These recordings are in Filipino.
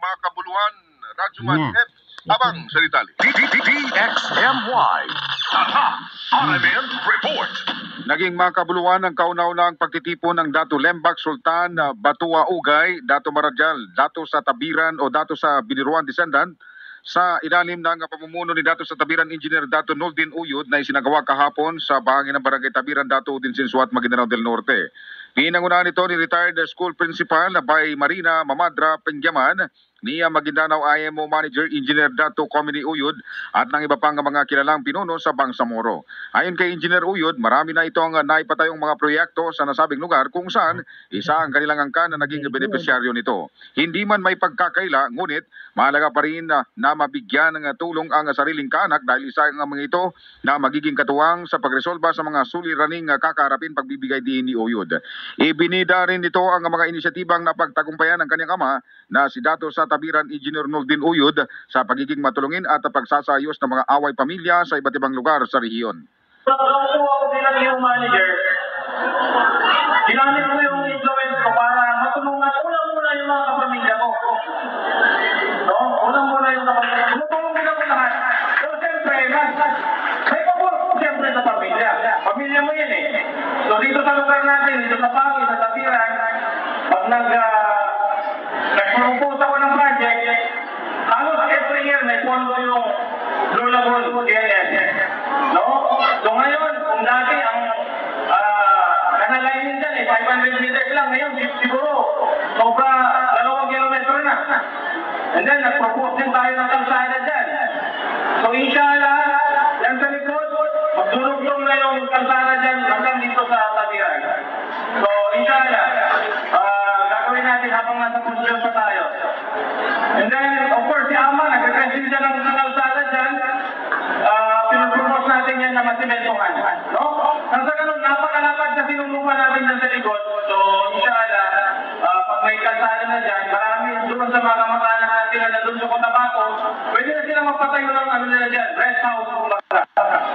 makabuluhan, Rajuman F. Abang Salitali. DXMY. Tata, Parliament Report. Naging makabuluhan ang kauna-unang pagtitipon ng Dato Lembak Sultan Batua Ugay, Dato Maradial, Dato sa Tabiran o Dato sa Biniruan Descendant sa ilalim ng pamumuno ni Dato sa Tabiran Engineer Dato Noldin Uyod na isinagawa kahapon sa bahagi ng Barangay Tabiran, Dato Udin Sinsuat, Maguindanao del Norte. Pinangunahan ito ni retired school principal by Marina Mamadra Pengyaman, niya Maguindanao IMO Manager Engineer Dato Comini Uyod at ng iba pang mga kilalang pinuno sa Bangsamoro. Ayon kay Engineer Uyod, marami na itong naipatayong mga proyekto sa nasabing lugar kung saan isa ang kanilang angkan na naging benepisyaryo nito. Hindi man may pagkakaila, ngunit mahalaga pa rin na mabigyan ng tulong ang sariling kaanak dahil isa ang mga ito na magiging katuwang sa pagresolba sa mga suliraning kakaharapin pagbibigay din ni Uyod. Ibinida rin nito ang mga inisyatibang napagtagumpayan ng kanyang ama na si Dato sa Tabiran Engineer Noldin Uyod sa pagiging matulungin at pagsasayos ng mga away pamilya sa iba't ibang lugar sa rehiyon. Ako bilang yung manager, ginamit ko yung influence ko para matulungan unang-una yung mga kapamilya ko. No? Unang-una yung kapamilya ko. Matulungan ko lahat. So, siyempre, may pabor ko siyempre sa pamilya. Pamilya mo yan eh. So, dito sa lugar natin, dito sa Pangil, sa Tabiran, pag nag-propose ako ng project, halos every year may pondo yung Blue Lagoon KNS. No? So ngayon, kung dati ang kanalainin dyan 500 meters lang, ngayon siguro sobra 2 kilometro na. And then nag-propose din tayo ng kalsada dyan. So inshallah, yan sa likod, magdurugtong na yung kalsada dyan hanggang dito sa Tabiran. So inshallah, gagawin natin habang nasa posisyon pa tayo. And then, of course, si Ama, nag-agresin siya ng kalsada dyan. Pinupropose natin yan na masimentohan. No? Nang sa ganun, napakalapad na sinulupa natin dyan sa likod. So, inshallah, pag may kalsada na dyan, marami doon sa mga kamag-anak natin na doon sa Cotabato, pwede na sila magpatayo ng ano nila dyan, rest house.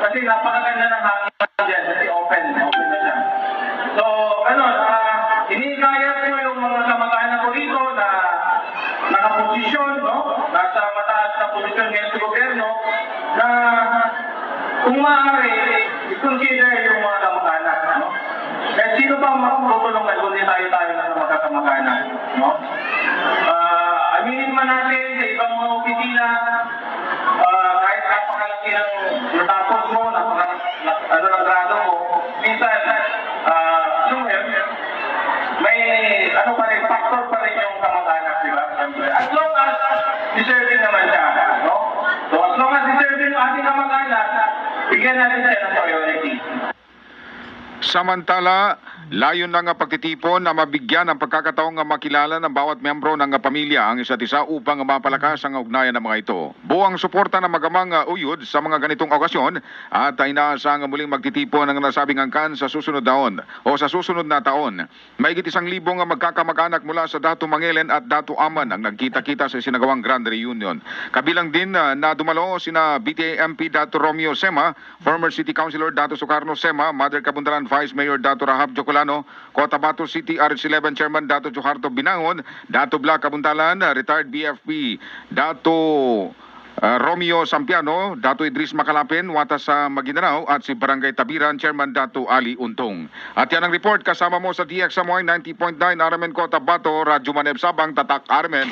Kasi napakaganda ng hangin dyan, kasi open na siya. So, ganun, inikayat ko yung mga kamag-anak ko dito na nakaposisyon, no? Nasa mataas na posisyon ngayon sa gobyerno, na kung maaari, i-consider yung mga kamag-anak, no? Kahit sino pa matutulungan kung di tayo ng mga kamag-anak, no? Aminin man natin sa ibang mga opisina, kahit napakalaki ng natapos mo, ng grado mo, minsan, may pa rin, factor pa rin yung kamag-anak, di ba? As long as deserving naman siya, no? So as long as deserving yung ating kamag-anak, bigyan natin siya ng priority. Samantala, layon ng pagtitipon na mabigyan ng pagkakataong makilala ng bawat miyembro ng pamilya ang isa't isa upang mapalakas ang ugnayan ng mga ito. Buwang suporta ng magamang Uyod sa mga ganitong okasyon at inaasang muling magtitipon ng nasabing angkan sa susunod na taon. Mahigit 1,000 magkakamag-anak mula sa Dato Mangelen at Dato Aman ang nagkita-kita sa sinagawang Grand Reunion. Kabilang din na dumalo sina BTA MP Dato Romeo Sema, former City Councilor Dato Sukarno Sema, Mother Kabundaran Vice Mayor Dato Rahab Jocolano, Cotabato City RH11 Chairman Dato Joharto Binangon, Dato Bla Kabundalan, retired BFP Dato Romeo Sampiano, Dato Idris Makalapin, Watas sa Maguindanao at si Barangay Tabiran Chairman Dato Ali Untong. At yan ang report kasama mo sa DXMY 90.9 Armen Cotabato, Radyo Maneb Sabang, Tatak Armen.